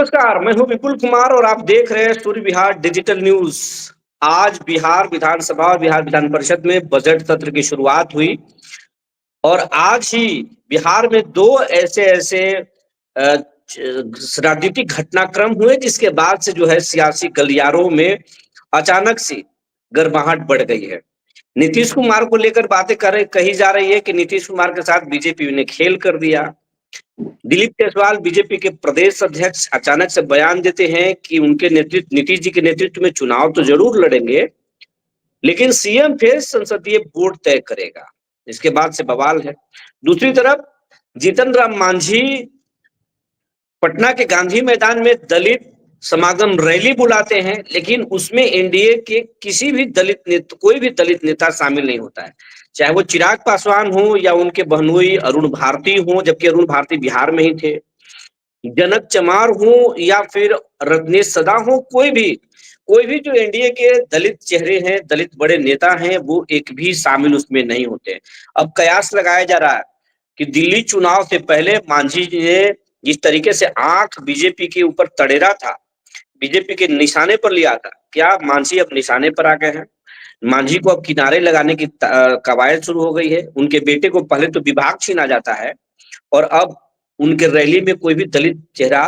नमस्कार, मैं हूँ विपुल कुमार और आप देख रहे हैं सूर्य विहार डिजिटल न्यूज। आज बिहार विधानसभा और बिहार विधान परिषद में बजट सत्र की शुरुआत हुई और आज ही बिहार में दो ऐसे ऐसे राजनीतिक घटनाक्रम हुए जिसके बाद से जो है सियासी गलियारों में अचानक से गर्माहट बढ़ गई है। नीतीश कुमार को लेकर बातें कही जा रही है कि नीतीश कुमार के साथ बीजेपी ने खेल कर दिया। दिलीप जायसवाल बीजेपी के प्रदेश अध्यक्ष अचानक से बयान देते हैं कि उनके नेतृत्व नीतीश जी के नेतृत्व में चुनाव तो जरूर लड़ेंगे, लेकिन सीएम फिर संसदीय बोर्ड तय करेगा। इसके बाद से बवाल है। दूसरी तरफ जीतन राम मांझी पटना के गांधी मैदान में दलित समागम रैली बुलाते हैं, लेकिन उसमें एनडीए के किसी भी कोई भी दलित नेता शामिल नहीं होता है, चाहे वो चिराग पासवान हो या उनके बहनोई अरुण भारती हो, जबकि अरुण भारती बिहार में ही थे, जनक चमार हो या फिर रत्नेश सदा हो, कोई भी जो एनडीए के दलित चेहरे हैं, दलित बड़े नेता हैं, वो एक भी शामिल उसमें नहीं होते। अब कयास लगाया जा रहा है कि दिल्ली चुनाव से पहले मांझी जी ने जिस तरीके से आंख बीजेपी के ऊपर तड़ेरा था, बीजेपी के निशाने पर लिया था, क्या मांझी अब निशाने पर आ गए हैं? मांझी को अब किनारे लगाने की कवायद शुरू हो गई है। उनके बेटे को पहले तो विभाग छीना जाता है और अब उनके रैली में कोई भी दलित चेहरा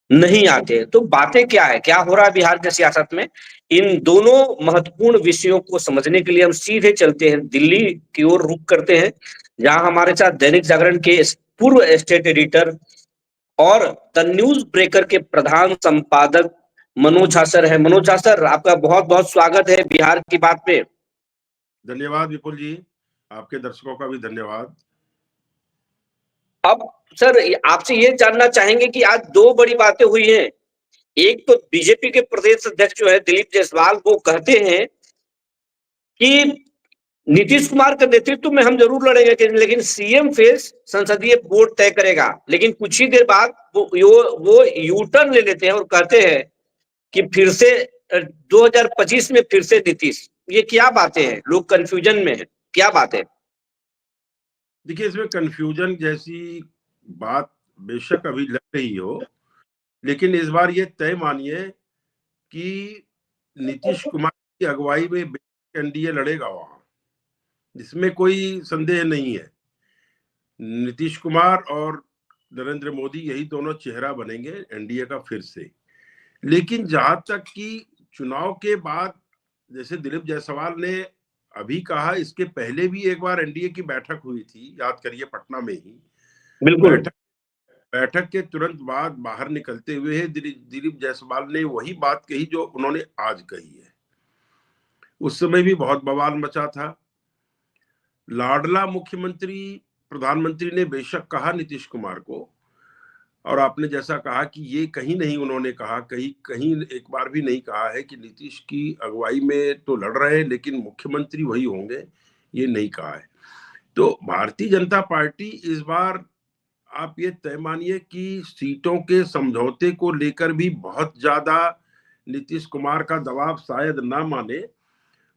नहीं आते। तो बातें क्या है, क्या हो रहा है बिहार के सियासत में, इन दोनों महत्वपूर्ण विषयों को समझने के लिए हम सीधे चलते हैं दिल्ली की ओर, रुख करते हैं, जहां हमारे साथ दैनिक जागरण के पूर्व स्टेट एडिटर और द न्यूज ब्रेकर के प्रधान संपादक मनोज झा सर है। मनोज झा सर, आपका बहुत बहुत स्वागत है बिहार की बात पे। धन्यवाद विपुल जी, आपके दर्शकों का भी धन्यवाद। अब सर आपसे ये जानना चाहेंगे कि आज दो बड़ी बातें हुई हैं। एक तो बीजेपी के प्रदेश अध्यक्ष जो है दिलीप जायसवाल, वो कहते हैं कि नीतीश कुमार के नेतृत्व में हम जरूर लड़ेंगे, लेकिन सीएम फेस संसदीय बोर्ड तय करेगा। लेकिन कुछ ही देर बाद वो यू टर्न ले लेते हैं और कहते हैं कि फिर से 2025 में फिर से नीतीश। ये क्या बातें हैं? लोग कंफ्यूजन में है, क्या बात है? देखिए, इसमें कंफ्यूजन जैसी बात बेशक अभी लग रही हो, लेकिन इस बार ये तय मानिए कि नीतीश कुमार की अगुवाई में एनडीए लड़ेगा वहां, जिसमें कोई संदेह नहीं है। नीतीश कुमार और नरेंद्र मोदी यही दोनों चेहरा बनेंगे एनडीए का फिर से। लेकिन जहां तक कि चुनाव के बाद, जैसे दिलीप जायसवाल ने अभी कहा, इसके पहले भी एक बार एनडीए की बैठक हुई थी, याद करिए, पटना में ही। बिल्कुल। बैठक के तुरंत बाद बाहर निकलते हुए दिलीप जायसवाल ने वही बात कही जो उन्होंने आज कही है। उस समय भी बहुत बवाल मचा था। लाडला मुख्यमंत्री प्रधानमंत्री ने बेशक कहा नीतीश कुमार को, और आपने जैसा कहा कि ये कहीं नहीं उन्होंने कहा, कहीं एक बार भी नहीं कहा है कि नीतीश की अगुवाई में तो लड़ रहे हैं लेकिन मुख्यमंत्री वही होंगे, ये नहीं कहा है। तो भारतीय जनता पार्टी इस बार, आप ये तय मानिए कि सीटों के समझौते को लेकर भी बहुत ज्यादा नीतीश कुमार का दबाव शायद ना माने।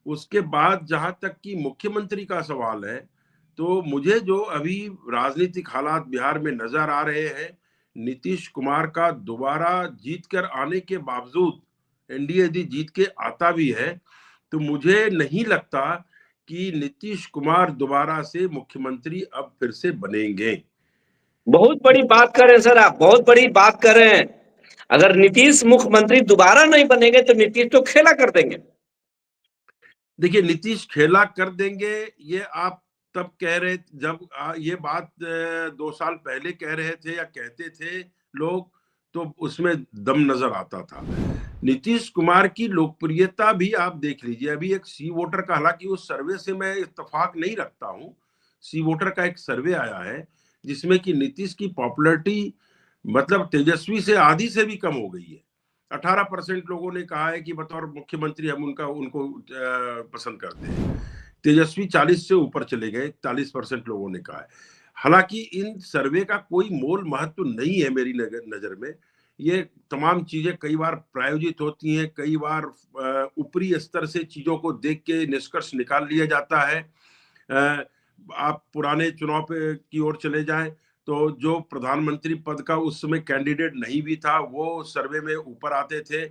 उसके बाद जहां तक कि मुख्यमंत्री का सवाल है, तो मुझे जो अभी राजनीतिक हालात बिहार में नजर आ रहे हैं, नीतीश कुमार का दोबारा जीत कर आने के बावजूद, एनडीए यदि जीत के आता भी है, तो मुझे नहीं लगता कि नीतीश कुमार दोबारा से मुख्यमंत्री अब फिर से बनेंगे। बहुत बड़ी बात कर रहे हैं सर, आप बहुत बड़ी बात कर रहे हैं। अगर नीतीश मुख्यमंत्री दोबारा नहीं बनेंगे तो नीतीश तो खेला कर देंगे। देखिए, नीतीश खेला कर देंगे, ये आप तब कह रहे, जब ये बात 2 साल पहले कह रहे थे या कहते थे लोग, तो उसमें दम नजर आता था। नीतीश कुमार की लोकप्रियता भी आप देख लीजिए। अभी एक सी वोटर का, हालांकि उस सर्वे से मैं इत्तेफाक नहीं रखता हूं, सी वोटर का एक सर्वे आया है जिसमें कि नीतीश की पॉपुलैरिटी मतलब तेजस्वी से आधी से भी कम हो गई है। 18% लोगों ने कहा है कि बतौर मुख्यमंत्री हम उनको पसंद करते हैं। तेजस्वी 40 से ऊपर चले गए, 40% लोगों ने कहा है। हालांकि इन सर्वे का कोई मोल महत्व नहीं है मेरी नजर में। ये तमाम चीजें कई बार प्रायोजित होती हैं, कई बार ऊपरी स्तर से चीजों को देख के निष्कर्ष निकाल लिया जाता है। आप पुराने चुनाव की ओर चले जाएं तो जो प्रधानमंत्री पद का उस समय कैंडिडेट नहीं भी था वो सर्वे में ऊपर आते थे।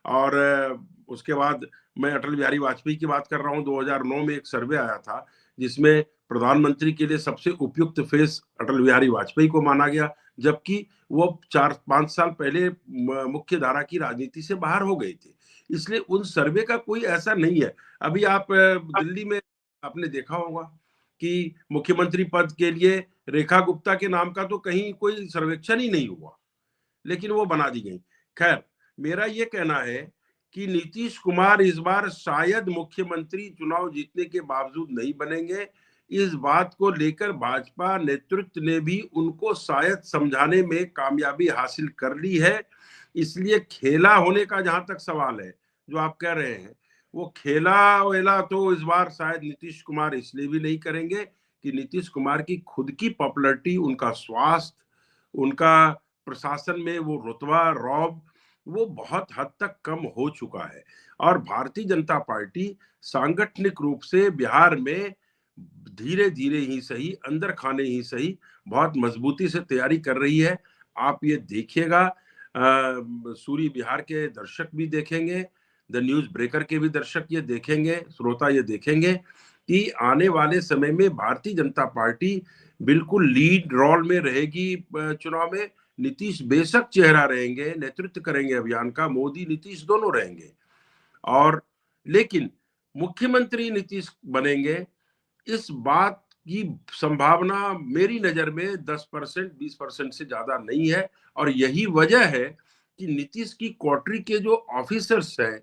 और उसके बाद मैं अटल बिहारी वाजपेयी की बात कर रहा हूँ, 2009 में एक सर्वे आया था जिसमें प्रधानमंत्री के लिए सबसे उपयुक्त फेस अटल बिहारी वाजपेयी को माना गया, जबकि वो 4-5 साल पहले मुख्य धारा की राजनीति से बाहर हो गए थे। इसलिए उन सर्वे का कोई ऐसा नहीं है। अभी आप दिल्ली में आपने देखा होगा कि मुख्यमंत्री पद के लिए रेखा गुप्ता के नाम का तो कहीं कोई सर्वेक्षण ही नहीं हुआ, लेकिन वो बना दी गई। खैर, मेरा ये कहना है कि नीतीश कुमार इस बार शायद मुख्यमंत्री चुनाव जीतने के बावजूद नहीं बनेंगे। इस बात को लेकर भाजपा नेतृत्व ने भी उनको शायद समझाने में कामयाबी हासिल कर ली है। इसलिए खेला होने का जहां तक सवाल है जो आप कह रहे हैं, वो खेला वेला तो इस बार शायद नीतीश कुमार इसलिए भी नहीं करेंगे कि नीतीश कुमार की खुद की पॉपुलैरिटी, उनका स्वास्थ्य, उनका प्रशासन में वो रुतबा रौब वो बहुत हद तक कम हो चुका है। और भारतीय जनता पार्टी सांगठनिक रूप से बिहार में धीरे धीरे ही सही, अंदर खाने ही सही, बहुत मजबूती से तैयारी कर रही है। आप ये देखिएगा, सूरी बिहार के दर्शक भी देखेंगे, द न्यूज ब्रेकर के भी दर्शक ये देखेंगे, श्रोता ये देखेंगे कि आने वाले समय में भारतीय जनता पार्टी बिल्कुल लीड रोल में रहेगी चुनाव में। नीतीश बेशक चेहरा रहेंगे, नेतृत्व करेंगे अभियान का, मोदी नीतीश दोनों रहेंगे, और लेकिन मुख्यमंत्री नीतीश बनेंगे इस बात की संभावना मेरी नजर में 10% 20% से ज्यादा नहीं है। और यही वजह है कि नीतीश की कोटरी के जो ऑफिसर्स हैं,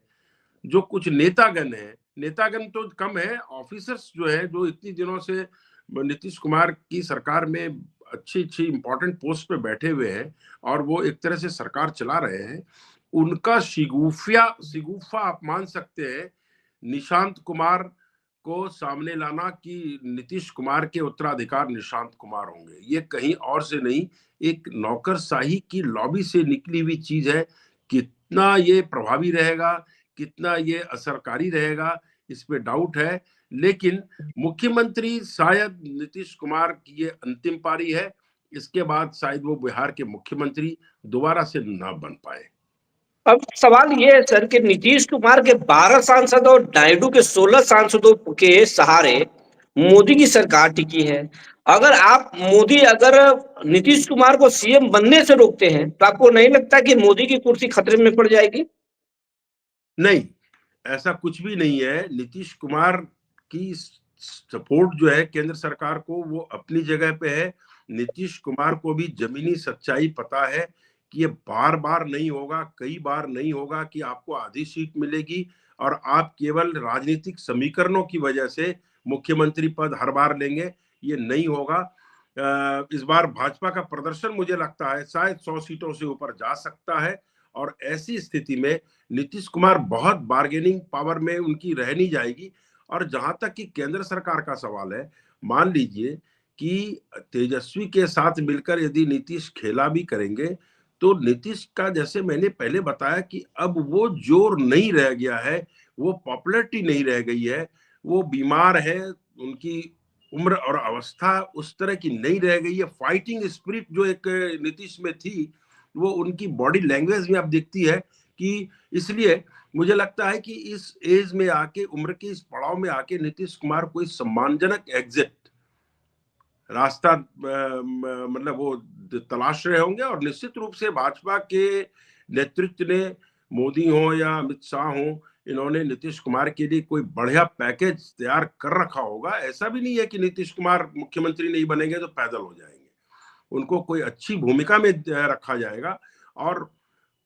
जो कुछ नेतागण हैं, नेतागण तो कम है, ऑफिसर्स जो है जो इतनी दिनों से नीतीश कुमार की सरकार में अच्छी अच्छी इंपॉर्टेंट पोस्ट पे बैठे हुए हैं और वो एक तरह से सरकार चला रहे हैं, उनका शिगुफा आप मान सकते हैं निशांत कुमार को सामने लाना कि नीतीश कुमार के उत्तराधिकार निशांत कुमार होंगे। ये कहीं और से नहीं, एक नौकरशाही की लॉबी से निकली हुई चीज है। कितना ये प्रभावी रहेगा, कितना ये असरकारी रहेगा, इस पे डाउट है। लेकिन मुख्यमंत्री शायद नीतीश कुमार की ये अंतिम पारी है, इसके बाद शायद वो बिहार के मुख्यमंत्री दोबारा से ना बन पाए। अब सवाल ये है सर कि नीतीश कुमार के 12 सांसद और नायडू के 16 सांसदों के सहारे मोदी की सरकार टिकी है। अगर नीतीश कुमार को सीएम बनने से रोकते हैं तो आपको नहीं लगता कि मोदी की कुर्सी खतरे में पड़ जाएगी? नहीं, ऐसा कुछ भी नहीं है। नीतीश कुमार की सपोर्ट जो है केंद्र सरकार को, वो अपनी जगह पे है। नीतीश कुमार को भी जमीनी सच्चाई पता है कि ये बार बार नहीं होगा, कई बार नहीं होगा कि आपको आधी सीट मिलेगी और आप केवल राजनीतिक समीकरणों की वजह से मुख्यमंत्री पद हर बार लेंगे। ये नहीं होगा। इस बार भाजपा का प्रदर्शन मुझे लगता है शायद 100 सीटों से ऊपर जा सकता है, और ऐसी स्थिति में नीतीश कुमार बहुत बार्गेनिंग पावर में उनकी रह नहीं जाएगी। और जहां तक कि केंद्र सरकार का सवाल है, मान लीजिए कि तेजस्वी के साथ मिलकर यदि नीतीश खेला भी करेंगे तो नीतीश का, जैसे मैंने पहले बताया कि अब वो जोर नहीं रह गया है, वो पॉपुलैरिटी नहीं रह गई है, वो बीमार है, उनकी उम्र और अवस्था उस तरह की नहीं रह गई है। फाइटिंग स्पिरिट जो एक नीतीश में थी वो उनकी बॉडी लैंग्वेज में अब दिखती है कि, इसलिए मुझे लगता है कि इस एज में आके, उम्र के इस पड़ाव में आके नीतीश कुमार कोई सम्मानजनक एग्जिट रास्ता मतलब वो तलाश रहे होंगे। और निश्चित रूप से भाजपा के नेतृत्व ने, मोदी हो या अमित शाह हो, इन्होंने नीतीश कुमार के लिए कोई बढ़िया पैकेज तैयार कर रखा होगा। ऐसा भी नहीं है कि नीतीश कुमार मुख्यमंत्री नहीं बनेंगे तो पैदल हो जाएंगे, उनको कोई अच्छी भूमिका में रखा जाएगा। और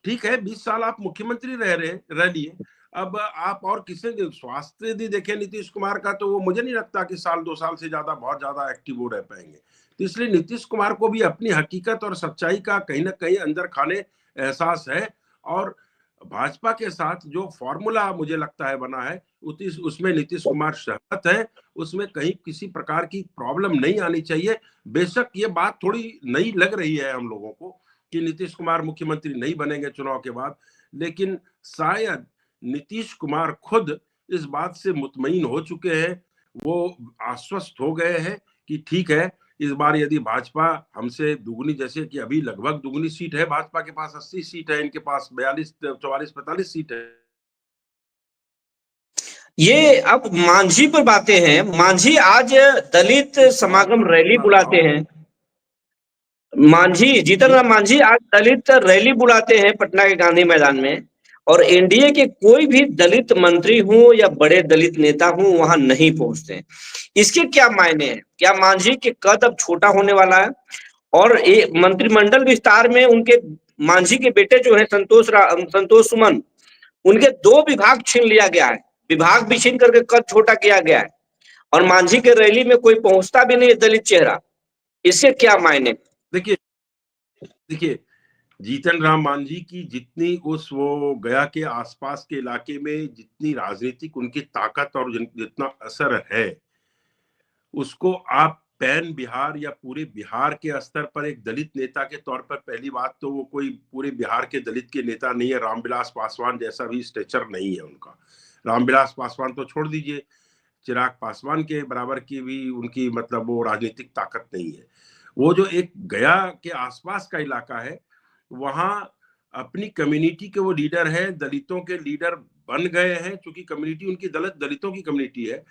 ठीक है, 20 साल आप मुख्यमंत्री रह लिए, अब आप और किसे स्वास्थ्य यदि देखें नीतीश कुमार का, तो वो मुझे नहीं लगता कि साल 2 साल से ज्यादा बहुत ज्यादा एक्टिव हो रह पाएंगे। तो इसलिए नीतीश कुमार को भी अपनी हकीकत और सच्चाई का कहीं ना कहीं अंदर खाने एहसास है। और भाजपा के साथ जो फॉर्मूला मुझे लगता है बना है, उसमें नीतीश कुमार सहमत है, उसमें कहीं किसी प्रकार की प्रॉब्लम नहीं आनी चाहिए। बेशक ये बात थोड़ी नई लग रही है हम लोगों को कि नीतीश कुमार मुख्यमंत्री नहीं बनेंगे चुनाव के बाद, लेकिन शायद नीतीश कुमार खुद इस बात से मुतमईन हो चुके हैं, वो आश्वस्त हो गए हैं कि ठीक है, इस बार यदि भाजपा हमसे दुगनी, जैसे कि अभी लगभग दुगनी सीट है भाजपा के पास, 80 सीट है, इनके पास 42 44 45 सीट है। ये अब मांझी पर बातें हैं। मांझी आज दलित इस बात समागम पर रैली अपना बुलाते दाव, हैं। मांझी, जीतन जी राम मांझी आज दलित रैली बुलाते हैं पटना के गांधी मैदान में, और एनडीए के कोई भी दलित मंत्री हो या बड़े दलित नेता हो वहां नहीं पहुंचते हैं। इसके क्या मायने हैं? क्या मांझी के कद अब छोटा होने वाला है? और मंत्रिमंडल विस्तार में उनके, मांझी के बेटे जो है संतोष सुमन, उनके 2 विभाग छीन लिया गया है। विभाग भी छीन करके कद छोटा किया गया है, और मांझी के रैली में कोई पहुंचता भी नहीं है दलित चेहरा। इससे क्या मायने? देखिए देखिए जीतन राम मांझी की जितनी उस वो गया के आसपास के इलाके में जितनी राजनीतिक उनकी ताकत और जितना असर है, उसको आप पैन बिहार या पूरे बिहार के स्तर पर एक दलित नेता के तौर पर, पहली बात तो वो कोई पूरे बिहार के दलित के नेता नहीं है, रामविलास पासवान जैसा भी स्ट्रेचर नहीं है उनका। रामविलास पासवान तो छोड़ दीजिए, चिराग पासवान के बराबर की भी उनकी मतलब वो राजनीतिक ताकत नहीं है। वो जो एक गया के आसपास का इलाका है, वहां अपनी कम्युनिटी के वो लीडर है, दलितों के लीडर बन गए हैं, क्योंकि कम्युनिटी उनकी दलितों की कम्युनिटी है।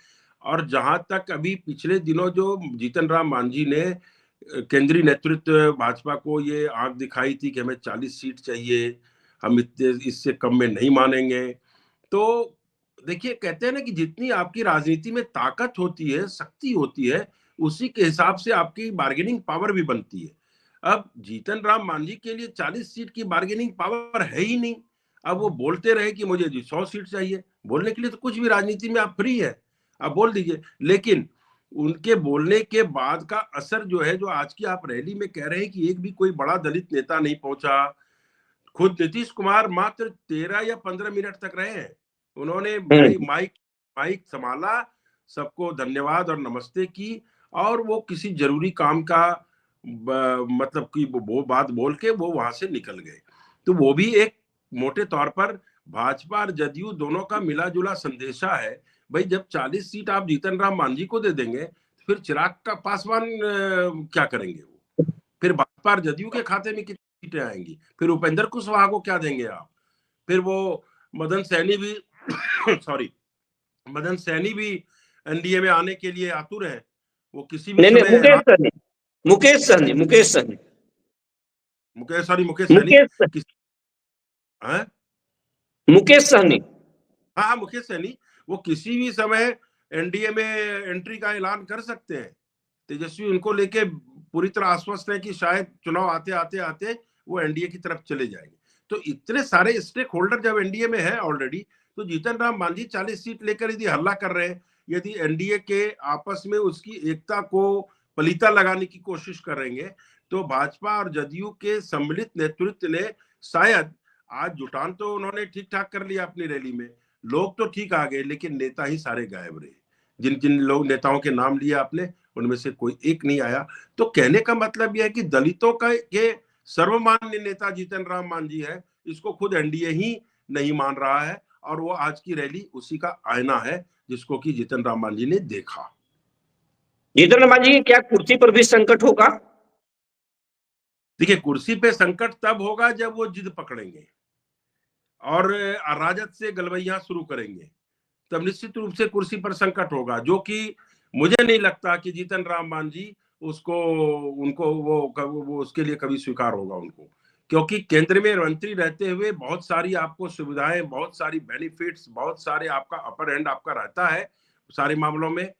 और जहां तक अभी पिछले दिनों जो जीतन राम मांझी ने केंद्रीय नेतृत्व भाजपा को ये आंख दिखाई थी कि हमें 40 सीट चाहिए, हम इतने इससे कम में नहीं मानेंगे। तो देखिए, कहते हैं ना कि जितनी आपकी राजनीति में ताकत होती है, शक्ति होती है, उसी के हिसाब से आपकी बार्गेनिंग पावर भी बनती है। अब जीतन राम मांझी के लिए 40 सीट की बार्गेनिंग पावर है ही नहीं। अब वो बोलते रहे कि मुझे जी 100 सीट चाहिए, बोलने के लिए तो कुछ भी राजनीति में आप फ्री है, आप बोल दीजिए। लेकिन उनके बोलने के बाद का असर जो है, जो आज की आप रैली में कह रहे हैं कि एक भी कोई बड़ा दलित नेता नहीं पहुंचा, खुद नीतीश कुमार मात्र 13 या 15 मिनट तक रहे हैं। उन्होंने माइक माइक संभाला, सबको धन्यवाद और नमस्ते की, और वो किसी जरूरी काम का मतलब कि वो बात बोल के वो वहां से निकल गए। तो वो भी एक मोटे तौर पर भाजपा और जदयू दोनों का मिला जुला संदेशा है। भाई, जब 40 सीट आप जीतन राम मांझी को दे देंगे, फिर चिराग का पासवान क्या करेंगे? वो फिर भाजपा और जदयू के खाते में कितनी सीटें आएंगी? फिर उपेंद्र कुशवाहा को क्या देंगे आप? फिर वो मदन सैनी भी सॉरी, मदन सैनी भी एनडीए में आने के लिए आतुर है, वो किसी भी नहीं नहीं, समय ऐलान। मुकेश सहनी मुकेश सैनी मुकेश किस है? मुकेश सहनी। हाँ हाँ, मुकेश सैनी वो किसी भी समय एनडीए में एंट्री का ऐलान कर सकते हैं। तेजस्वी उनको लेके पूरी तरह आश्वस्त है कि शायद चुनाव आते आते आते वो एनडीए की तरफ चले जाएंगे। तो इतने सारे स्टेक होल्डर जब एनडीए में है ऑलरेडी, तो जीतन राम मांझी 40 सीट लेकर यदि हल्ला कर रहे हैं, यदि एनडीए के आपस में उसकी एकता को पलीता लगाने की कोशिश करेंगे, तो भाजपा और जदयू के सम्मिलित नेतृत्व ने शायद, आज जुटान तो उन्होंने ठीक ठाक कर लिया अपनी रैली में, लोग तो ठीक आ गए, लेकिन नेता ही सारे गायब रहे। जिन जिन लोग नेताओं के नाम लिए आपने, उनमें से कोई एक नहीं आया। तो कहने का मतलब यह है कि दलितों का ये सर्वमान्य नेता जीतन राम मांझी है, इसको खुद एनडीए ही नहीं मान रहा है, और वो आज की रैली उसी का आईना है, जिसको कि जीतन राम मांझी ने देखा। जीतन राम मांझी की क्या कुर्सी पर भी संकट होगा? देखिए, कुर्सी पे संकट तब होगा जब वो जिद पकड़ेंगे और राजद से गलवैया शुरू करेंगे, तब निश्चित रूप से कुर्सी पर संकट होगा, जो कि मुझे नहीं लगता कि जीतन राम मांझी उसको उनको वो उसके लिए कभी स्वीकार होगा उनको। क्योंकि केंद्र में मंत्री रहते हुए बहुत सारी आपको सुविधाएं, बहुत सारी बेनिफिट्स, बहुत सारे आपका अपर हैंड आपका रहता है सारे मामलों में।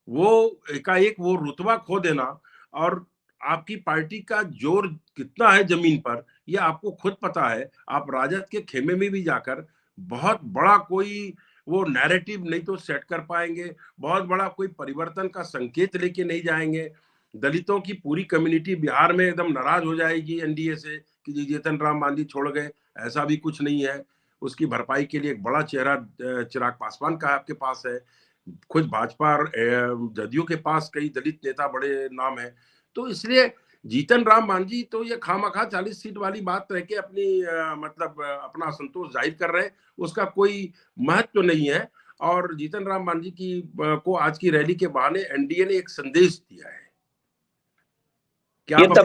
वो एकाएक वो रुतबा खो देना, और आपकी पार्टी का जोर कितना है जमीन पर, ये आपको खुद पता है। आप राजद के खेमे में भी जाकर बहुत बड़ा कोई वो नैरेटिव नहीं तो सेट कर पाएंगे, बहुत बड़ा कोई परिवर्तन का संकेत लेके नहीं जाएंगे। दलितों की पूरी कम्युनिटी बिहार में एकदम नाराज हो जाएगी एनडीए से कि जी जीतन राम मांझी छोड़ गए, ऐसा भी कुछ नहीं है। उसकी भरपाई के लिए एक बड़ा चेहरा चिराग पासवान का आपके पास है, खुद भाजपा और जदयू के पास कई दलित नेता बड़े नाम है। तो इसलिए जीतन राम मांझी तो ये खामखा 40 सीट वाली बात रह के अपनी मतलब अपना असंतोष जाहिर कर रहे हैं, उसका कोई महत्व नहीं है। और जीतन राम मांझी की को आज की रैली के बहाने एनडीए ने एक संदेश दिया है। क्या ये आप अपनी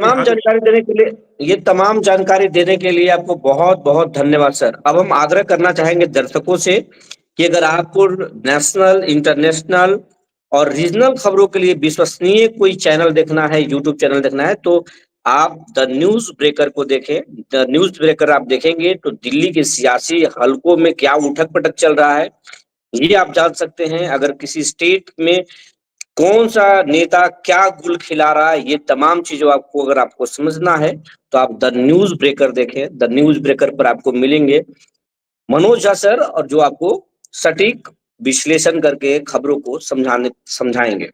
तमाम जानकारी देने के लिए आपको बहुत बहुत धन्यवाद सर। अब हम आग्रह करना चाहेंगे दर्शकों से कि अगर आपको नेशनल, इंटरनेशनल और रीजनल खबरों के लिए विश्वसनीय कोई चैनल देखना है, यूट्यूब चैनल देखना है, तो आप द न्यूज ब्रेकर को देखें। द न्यूज ब्रेकर आप देखेंगे तो दिल्ली के सियासी हलकों में क्या उठक पटक चल रहा है ये आप जान सकते हैं। अगर किसी स्टेट में कौन सा नेता क्या गुल खिला रहा है, ये तमाम चीजों आपको अगर आपको समझना है तो आप द न्यूज ब्रेकर देखें। द न्यूज ब्रेकर पर आपको मिलेंगे मनोज झा सर, और जो आपको सटीक विश्लेषण करके खबरों को समझाएंगे।